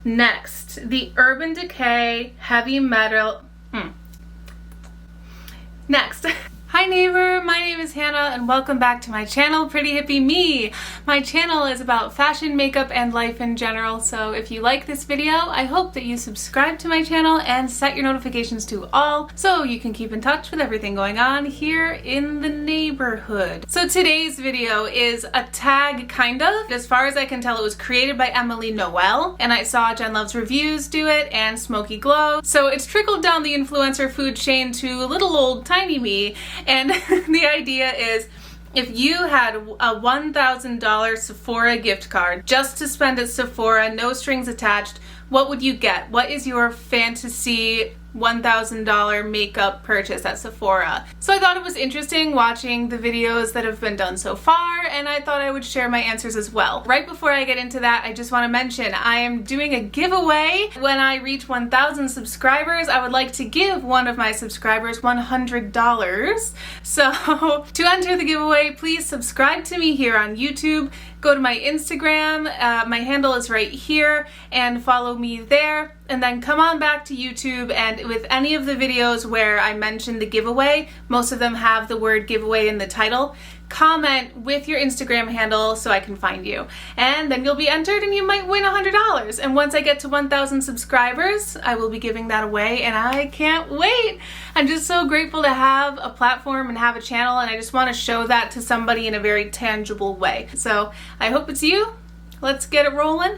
Next, the Urban Decay Heavy Metal. Next. Hi neighbor, my name is Hannah and welcome back to my channel, Pretty Hippie Me. My channel is about fashion, makeup, and life in general, so if you like this video, I hope that you subscribe to my channel and set your notifications to all so you can keep in touch with everything going on here in the neighborhood. So today's video is a tag, kind of. As far as I can tell, it was created by Emily Noel, and I saw Jen Loves Reviews do it and Smoky Glow. So it's trickled down the influencer food chain to little old tiny me. And the idea is, if you had a $1,000 Sephora gift card just to spend at Sephora, no strings attached, what would you get? What is your fantasy $1,000 makeup purchase at Sephora? So I thought it was interesting watching the videos that have been done so far, and I thought I would share my answers as well. Right before I get into that, I just want to mention I am doing a giveaway. When I reach 1,000 subscribers, I would like to give one of my subscribers $100. So to enter the giveaway, please subscribe to me here on YouTube. Go to my Instagram, my handle is right here, and follow me there. And then come on back to YouTube, and with any of the videos where I mention the giveaway, most of them have the word giveaway in the title, comment with your Instagram handle so I can find you. And then you'll be entered and you might win $100. And once I get to 1,000 subscribers, I will be giving that away, and I can't wait. I'm just so grateful to have a platform and have a channel, and I just want to show that to somebody in a very tangible way. So I hope it's you. Let's get it rolling.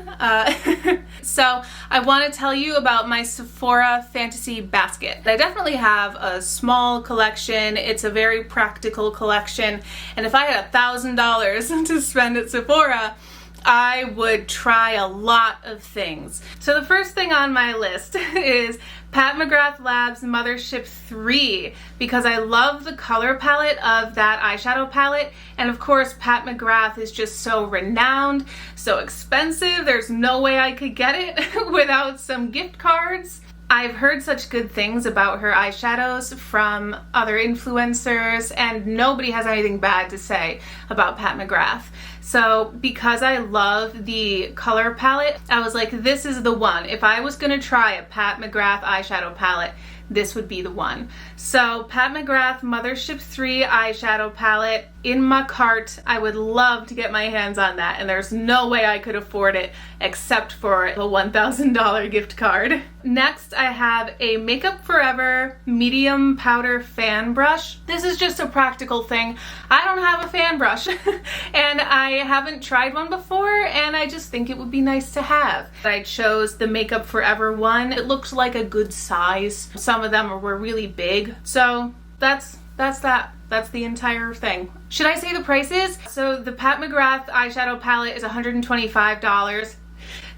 So I want to tell you about my Sephora Fantasy Basket. I definitely have a small collection. It's a very practical collection. And if I had $1,000 to spend at Sephora, I would try a lot of things. So the first thing on my list is Pat McGrath Labs Mothership 3, because I love the color palette of that eyeshadow palette, and of course Pat McGrath is just so renowned, so expensive, there's no way I could get it without some gift cards. I've heard such good things about her eyeshadows from other influencers, and nobody has anything bad to say about Pat McGrath. So because I love the color palette, I was like, this is the one. If I was gonna try a Pat McGrath eyeshadow palette, this would be the one. So Pat McGrath Mothership 3 eyeshadow palette in my cart. I would love to get my hands on that, and there's no way I could afford it except for a $1,000 gift card. Next, I have a Makeup Forever medium powder fan brush. This is just a practical thing. I don't have a fan brush and I haven't tried one before, and I just think it would be nice to have. I chose the Makeup Forever one. It looked like a good size. Some of them were really big. So that's that. That's the entire thing. Should I say the prices? So the Pat McGrath eyeshadow palette is $125.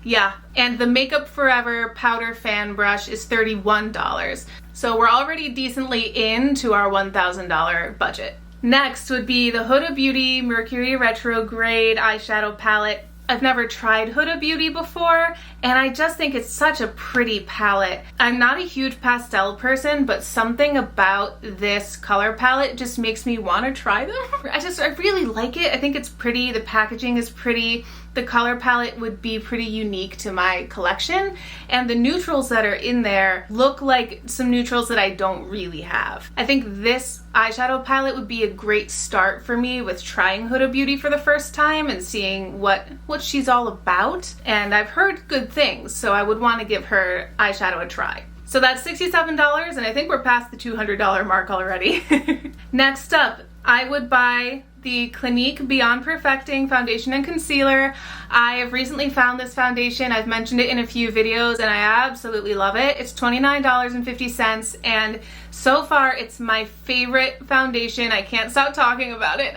Yeah, and the Makeup Forever powder fan brush is $31. So we're already decently into our $1,000 budget. Next would be the Huda Beauty Mercury Retrograde eyeshadow palette. I've never tried Huda Beauty before, and I just think it's such a pretty palette. I'm not a huge pastel person, but something about this color palette just makes me want to try them. I really like it. I think it's pretty. The packaging is pretty. The color palette would be pretty unique to my collection, and the neutrals that are in there look like some neutrals that I don't really have. I think this eyeshadow palette would be a great start for me with trying Huda Beauty for the first time and seeing what she's all about, and I've heard good things, so I would want to give her eyeshadow a try. So that's $67, and I think we're past the $200 mark already. Next up, I would buy the Clinique Beyond Perfecting Foundation and Concealer. I have recently found this foundation. I've mentioned it in a few videos and I absolutely love it. It's $29.50, and so far it's my favorite foundation. I can't stop talking about it.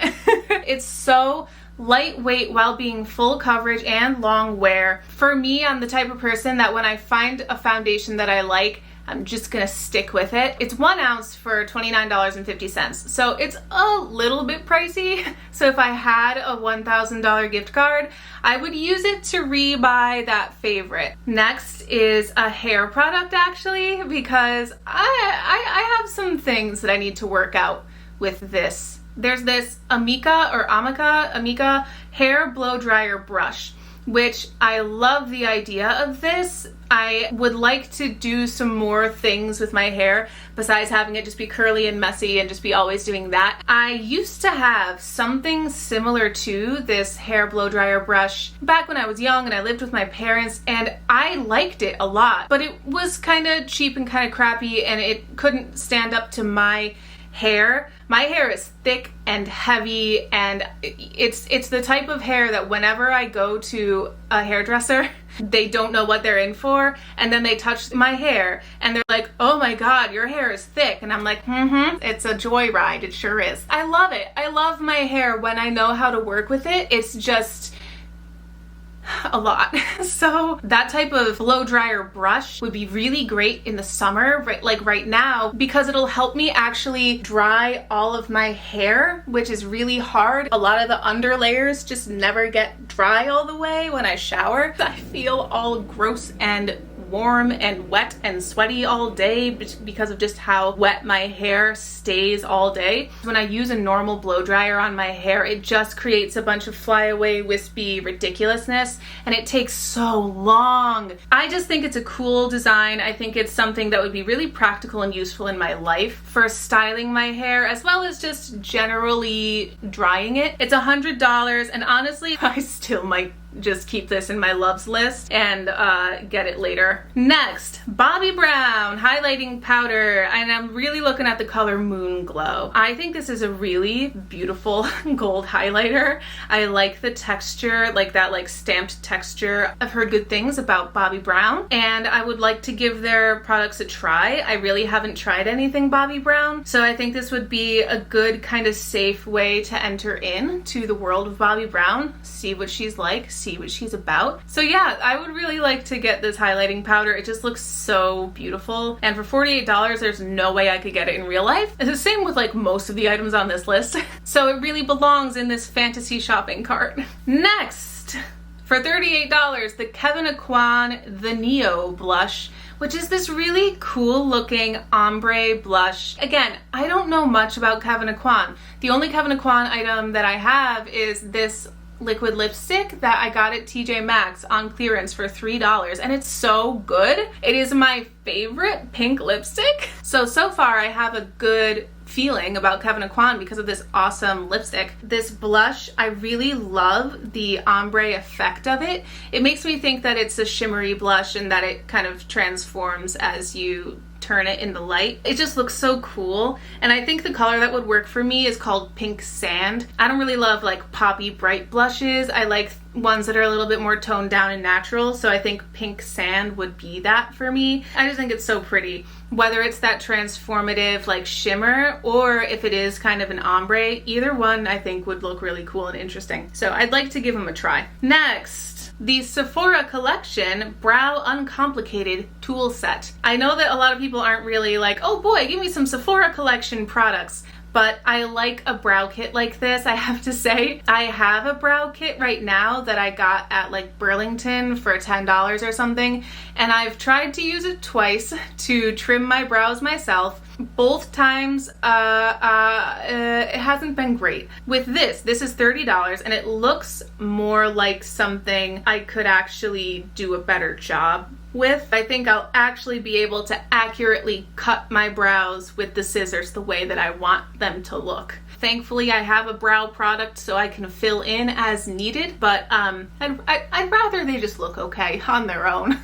It's so lightweight while being full coverage and long wear. For me, I'm the type of person that when I find a foundation that I like, I'm just gonna stick with it. It's 1 ounce for $29.50, so it's a little bit pricey. So if I had a $1,000 gift card, I would use it to rebuy that favorite. Next is a hair product, actually, because I have some things that I need to work out with this. There's this Amika hair blow dryer brush. which I love the idea of this. I would like to do some more things with my hair besides having it just be curly and messy and just be always doing that. I used to have something similar to this hair blow dryer brush back when I was young and I lived with my parents, and I liked it a lot, but it was kind of cheap and kind of crappy and it couldn't stand up to my hair. My hair is thick and heavy, and it's the type of hair that whenever I go to a hairdresser, they don't know what they're in for, and then they touch my hair and they're like, oh my god, your hair is thick, and I'm like, it's a joyride, it sure is. I love it. I love my hair when I know how to work with it. It's just a lot. So that type of blow dryer brush would be really great in the summer, like right now, because it'll help me actually dry all of my hair, which is really hard. A lot of the under layers just never get dry all the way when I shower. I feel all gross and warm and wet and sweaty all day because of just how wet my hair stays all day. When I use a normal blow dryer on my hair, it just creates a bunch of flyaway, wispy ridiculousness, and it takes so long. I just think it's a cool design. I think it's something that would be really practical and useful in my life for styling my hair as well as just generally drying it. It's $100, and honestly, I still might just keep this in my loves list and get it later. Next, Bobbi Brown highlighting powder, and I'm really looking at the color Moon Glow. I think this is a really beautiful gold highlighter. I like the texture, like that like stamped texture. I've heard good things about Bobbi Brown, and I would like to give their products a try. I really haven't tried anything Bobbi Brown, so I think this would be a good kind of safe way to enter into the world of Bobbi Brown, see what she's like, see what she's about. So yeah, I would really like to get this highlighting powder. It just looks so beautiful, and for $48 there's no way I could get it in real life. It's the same with like most of the items on this list. So it really belongs in this fantasy shopping cart. Next, for $38, the Kevyn Aucoin The Neo blush, which is this really cool looking ombre blush. Again, I don't know much about Kevyn Aucoin. The only Kevyn Aucoin item that I have is this liquid lipstick that I got at TJ Maxx on clearance for $3, and it's so good. It is my favorite pink lipstick. So far I have a good feeling about Kevyn Aucoin because of this awesome lipstick. This blush, I really love the ombre effect of it. It makes me think that it's a shimmery blush and that it kind of transforms as you turn it in the light. It just looks so cool, and I think the color that would work for me is called Pink Sand. I don't really love like poppy bright blushes. I like ones that are a little bit more toned down and natural, so I think Pink Sand would be that for me. I just think it's so pretty. Whether it's that transformative like shimmer or if it is kind of an ombre, either one I think would look really cool and interesting. So I'd like to give them a try. Next, the Sephora Collection Brow Uncomplicated Tool Set. I know that a lot of people aren't really like, oh boy, give me some Sephora Collection products, but I like a brow kit like this. I have to say, I have a brow kit right now that I got at like Burlington for $10 or something, and I've tried to use it twice to trim my brows myself. Both times, it hasn't been great. With this is $30, and it looks more like something I could actually do a better job with. I think I'll actually be able to accurately cut my brows with the scissors the way that I want them to look. Thankfully, I have a brow product so I can fill in as needed, but I'd rather they just look okay on their own.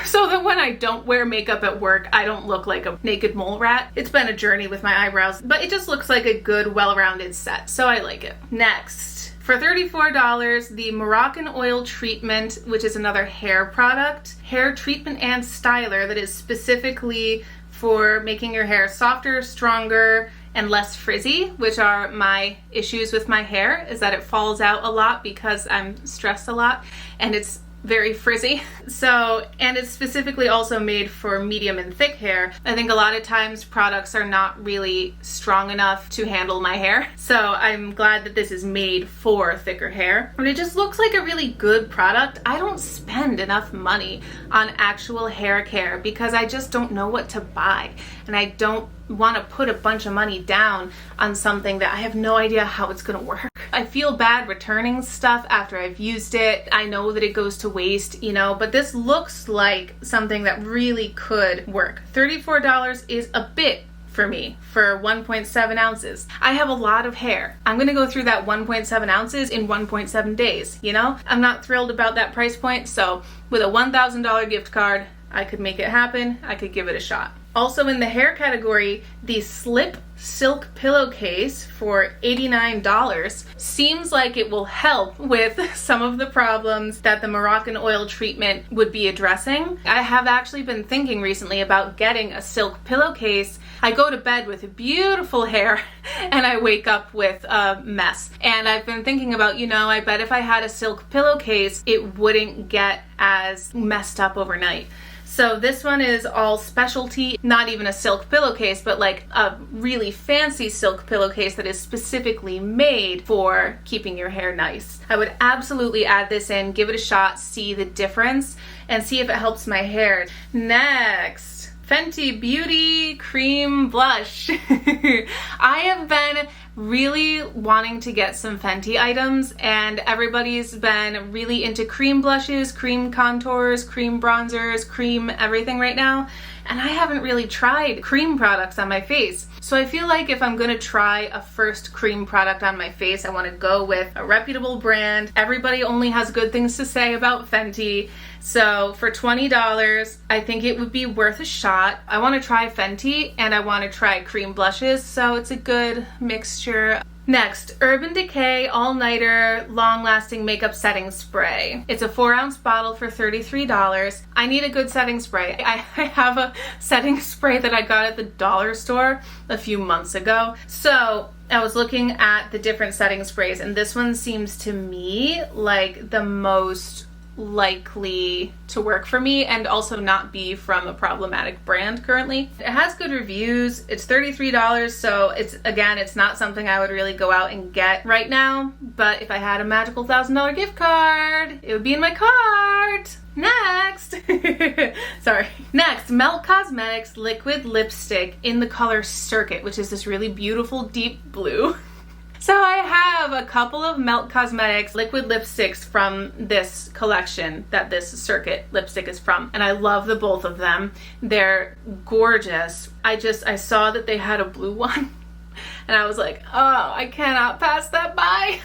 So that when I don't wear makeup at work, I don't look like a naked mole rat. It's been a journey with my eyebrows, but it just looks like a good, well-rounded set, so I like it. Next, for $34, the Moroccan Oil Treatment, which is another hair product, hair treatment and styler that is specifically for making your hair softer, stronger, and less frizzy, which are my issues with my hair, is that it falls out a lot because I'm stressed a lot and it's very frizzy. So, and it's specifically also made for medium and thick hair. I think a lot of times products are not really strong enough to handle my hair. So I'm glad that this is made for thicker hair. But it just looks like a really good product. I don't spend enough money on actual hair care because I just don't know what to buy. And I don't want to put a bunch of money down on something that I have no idea how it's going to work. I feel bad returning stuff after I've used it. I know that it goes to waste, you know, but this looks like something that really could work. $34 is a bit for me for 1.7 ounces. I have a lot of hair. I'm gonna go through that 1.7 ounces in 1.7 days, you know? I'm not thrilled about that price point, so with a $1,000 gift card, I could make it happen. I could give it a shot. Also in the hair category, the Slip Silk Pillowcase for $89 seems like it will help with some of the problems that the Moroccan Oil Treatment would be addressing. I have actually been thinking recently about getting a silk pillowcase. I go to bed with beautiful hair and I wake up with a mess. And I've been thinking about, you know, I bet if I had a silk pillowcase, it wouldn't get as messed up overnight. So this one is all specialty, not even a silk pillowcase, but like a really fancy silk pillowcase that is specifically made for keeping your hair nice. I would absolutely add this in, give it a shot, see the difference, and see if it helps my hair. Next, Fenty Beauty Cream Blush. I have been really wanting to get some Fenty items, and everybody's been really into cream blushes, cream contours, cream bronzers, cream everything right now, and I haven't really tried cream products on my face. So I feel like if I'm gonna try a first cream product on my face, I wanna go with a reputable brand. Everybody only has good things to say about Fenty. So for $20, I think it would be worth a shot. I wanna try Fenty and I wanna try cream blushes, so it's a good mixture. Next, Urban Decay All-Nighter Long-Lasting Makeup Setting Spray. It's a 4-ounce bottle for $33. I need a good setting spray. I have a setting spray that I got at the dollar store a few months ago. So I was looking at the different setting sprays, and this one seems to me like the most likely to work for me and also not be from a problematic brand currently. It has good reviews. It's $33, so it's not something I would really go out and get right now, but if I had a magical $1,000 gift card, it would be in my cart. Next, sorry. Next, Melt Cosmetics Liquid Lipstick in the color Circuit, which is this really beautiful deep blue. So I have a couple of Melt Cosmetics liquid lipsticks from this collection that this Circuit lipstick is from, and I love the both of them. They're gorgeous. I saw that they had a blue one, and I was like, oh, I cannot pass that by.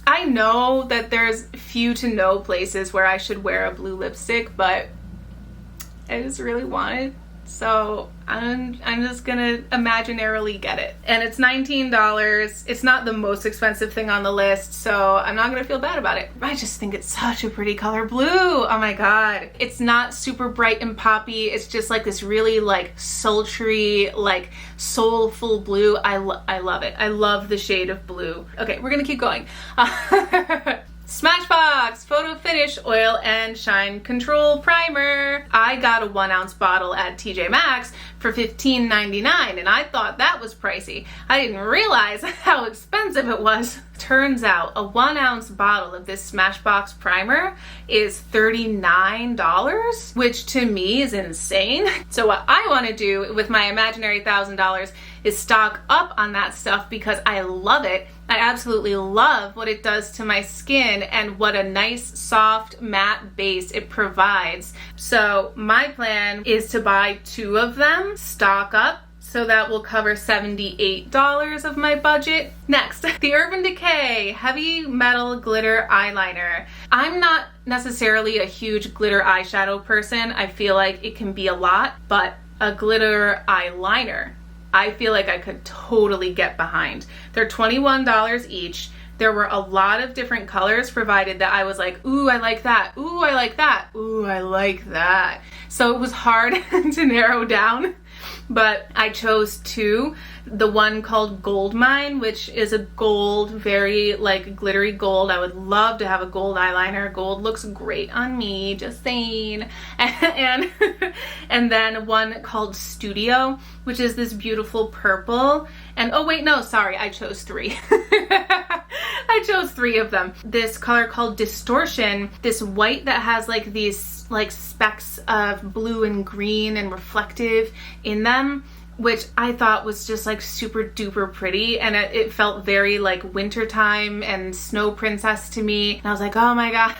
I know that there's few to no places where I should wear a blue lipstick, but I just really wanted. So I'm just gonna imaginarily get it. And it's $19. It's not the most expensive thing on the list, so I'm not gonna feel bad about it. I just think it's such a pretty color blue. Oh my god. It's not super bright and poppy. It's just like this really like sultry, like soulful blue. I love it. I love the shade of blue. Okay, we're gonna keep going. Smashbox Photo Finish Oil and Shine Control Primer. I got a 1-ounce bottle at TJ Maxx for $15.99, and I thought that was pricey. I didn't realize how expensive it was. Turns out a 1-ounce bottle of this Smashbox primer is $39, which to me is insane. So what I want to do with my imaginary $1,000 is stock up on that stuff because I love it. I absolutely love what it does to my skin and what a nice, soft, matte base it provides. So my plan is to buy 2 of them, stock up, so that will cover $78 of my budget. Next, the Urban Decay Heavy Metal Glitter Eyeliner. I'm not necessarily a huge glitter eyeshadow person. I feel like it can be a lot, but a glitter eyeliner, I feel like I could totally get behind. They're $21 each. There were a lot of different colors provided that I was like, ooh, I like that. Ooh, I like that. Ooh, I like that. So it was hard to narrow down, but I chose 2. The one called Gold Mine, which is a gold, very like glittery gold. I would love to have a gold eyeliner. Gold looks great on me, just saying. And then one called Studio, which is this beautiful purple. And oh wait, no, sorry, I chose 3. I chose 3 of them. This color called Distortion, this white that has like these like specks of blue and green and reflective in them. which I thought was just like super duper pretty, and it felt very like wintertime and snow princess to me. And I was like, oh my god.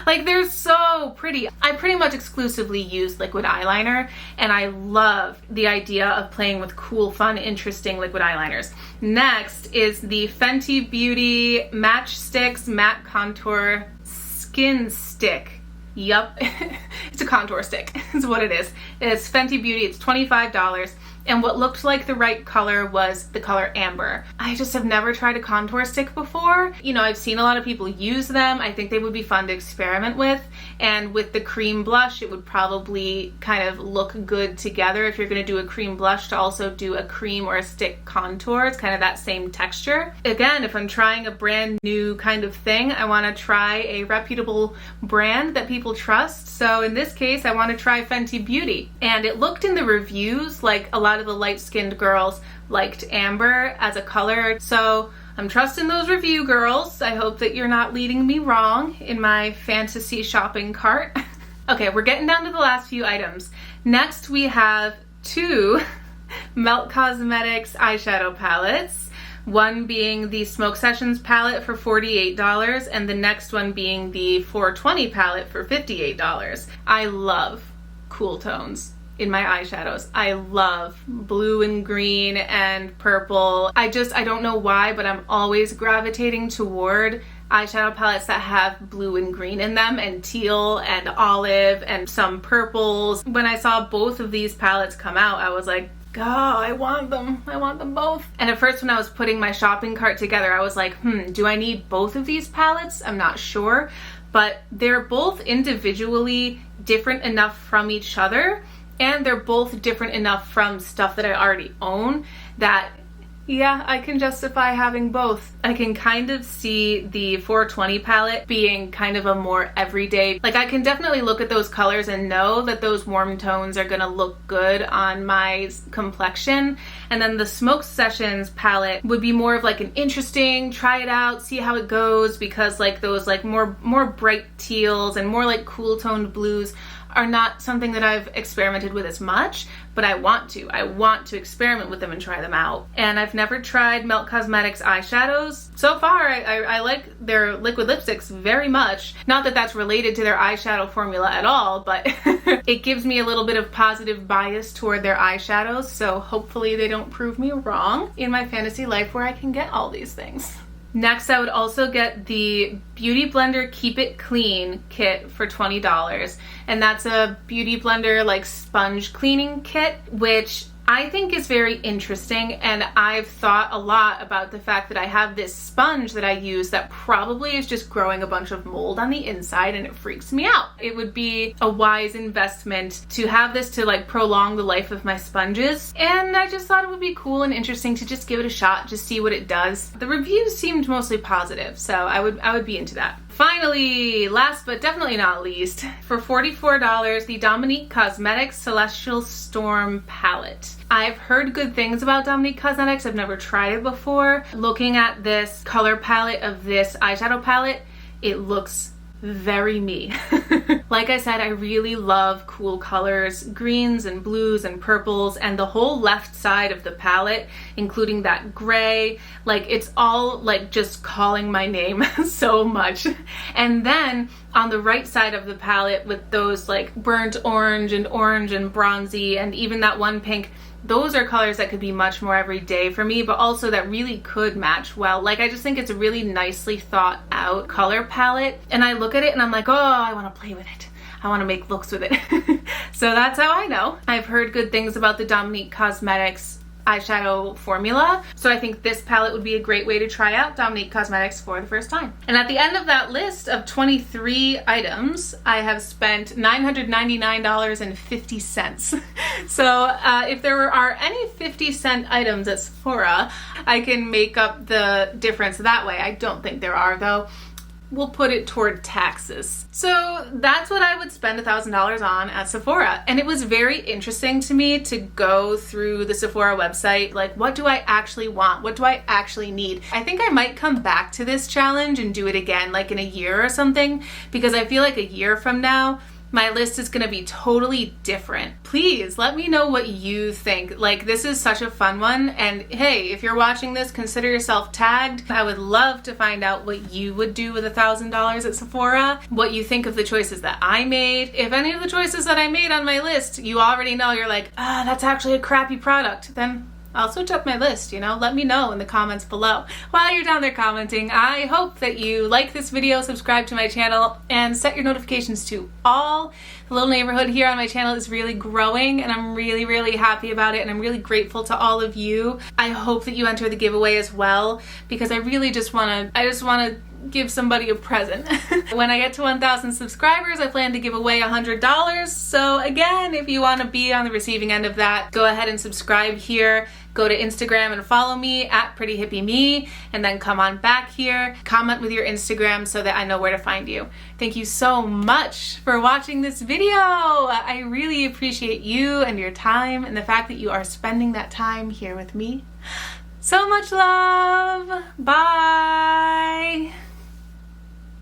Like, they're so pretty. I pretty much exclusively use liquid eyeliner, and I love the idea of playing with cool, fun, interesting liquid eyeliners. Next is the Fenty Beauty Matchsticks Matte Contour Skin Stick. Yup, it's a contour stick, is what it is. It's Fenty Beauty, it's $25. And what looked like the right color was the color Amber. I just have never tried a contour stick before. You know, I've seen a lot of people use them. I think they would be fun to experiment with. And with the cream blush, it would probably kind of look good together if you're gonna do a cream blush to also do a cream or a stick contour. It's kind of that same texture. Again, if I'm trying a brand new kind of thing, I wanna try a reputable brand that people trust. So in this case, I wanna try Fenty Beauty. And it looked in the reviews like a lot of the light-skinned girls liked amber as a color, so I'm trusting those review girls. I hope that you're not leading me wrong in my fantasy shopping cart. Okay, we're getting down to the last few items. Next we have two Melt Cosmetics eyeshadow palettes, one being the Smoke Sessions palette for $48 and the next one being the 420 palette for $58. I love cool tones in my eyeshadows. I love blue and green and purple. I don't know why, but I'm always gravitating toward eyeshadow palettes that have blue and green in them, and teal and olive and some purples. When I saw both of these palettes come out, I was like, oh, I want them. I want them both. And at first when I was putting my shopping cart together, I was like, do I need both of these palettes? I'm not sure. But they're both individually different enough from each other, and they're both different enough from stuff that I already own that, yeah, I can justify having both. I can kind of see the 420 palette being kind of a more everyday, like I can definitely look at those colors and know that those warm tones are gonna look good on my complexion. And then the Smoke Sessions palette would be more of like an interesting, try it out, see how it goes, because like those like more bright teals and more like cool toned blues are not something that I've experimented with as much, but I want to. I want to experiment with them and try them out. And I've never tried Melt Cosmetics eyeshadows. So far, I like their liquid lipsticks very much. Not that that's related to their eyeshadow formula at all, but it gives me a little bit of positive bias toward their eyeshadows, so hopefully they don't prove me wrong in my fantasy life where I can get all these things. Next, I would also get the Beauty Blender Keep It Clean kit for $20. And that's a Beauty Blender like sponge cleaning kit, which I think is very interesting. And I've thought a lot about the fact that I have this sponge that I use that probably is just growing a bunch of mold on the inside, and it freaks me out. It would be a wise investment to have this to like prolong the life of my sponges. And I just thought it would be cool and interesting to just give it a shot, just see what it does. The reviews seemed mostly positive, so I would be into that. Finally, last but definitely not least, for $44, the Dominique Cosmetics Celestial Storm palette. I've heard good things about Dominique Cosmetics. I've never tried it before. Looking at this color palette of this eyeshadow palette, it looks very me. Like I said, I really love cool colors, greens and blues and purples, and the whole left side of the palette, including that gray, like it's all like just calling my name so much. And then on the right side of the palette with those like burnt orange and bronzy and even that one pink, those are colors that could be much more everyday for me, but also that really could match well. Like, I just think it's a really nicely thought out color palette, and I look at it and I'm like, oh, I want to play with it. I want to make looks with it. So that's how I know. I've heard good things about the Dominique Cosmetics eyeshadow formula, so I think this palette would be a great way to try out Dominique Cosmetics for the first time. And at the end of that list of 23 items, I have spent $999.50. So if there are any 50-cent items at Sephora, I can make up the difference that way. I don't think there are, though. We'll put it toward taxes. So that's what I would spend $1,000 on at Sephora. And it was very interesting to me to go through the Sephora website, like, what do I actually want? What do I actually need? I think I might come back to this challenge and do it again, like in a year or something, because I feel like a year from now, my list is gonna be totally different. Please let me know what you think. Like, this is such a fun one, and hey, if you're watching this, consider yourself tagged. I would love to find out what you would do with $1,000 at Sephora, what you think of the choices that I made. If any of the choices that I made on my list, you already know, you're like, ah, that's actually a crappy product, then I'll switch up my list, you know? Let me know in the comments below. While you're down there commenting, I hope that you like this video, subscribe to my channel, and set your notifications to all. The little neighborhood here on my channel is really growing, and I'm really, really happy about it, and I'm really grateful to all of you. I hope that you enter the giveaway as well, because I really just wanna give somebody a present. When I get to 1,000 subscribers, I plan to give away $100. So again, if you want to be on the receiving end of that, go ahead and subscribe here. Go to Instagram and follow me at PrettyHippieMe, and then come on back here, comment with your Instagram so that I know where to find you. Thank you so much for watching this video. I really appreciate you and your time and the fact that you are spending that time here with me. So much love. Bye.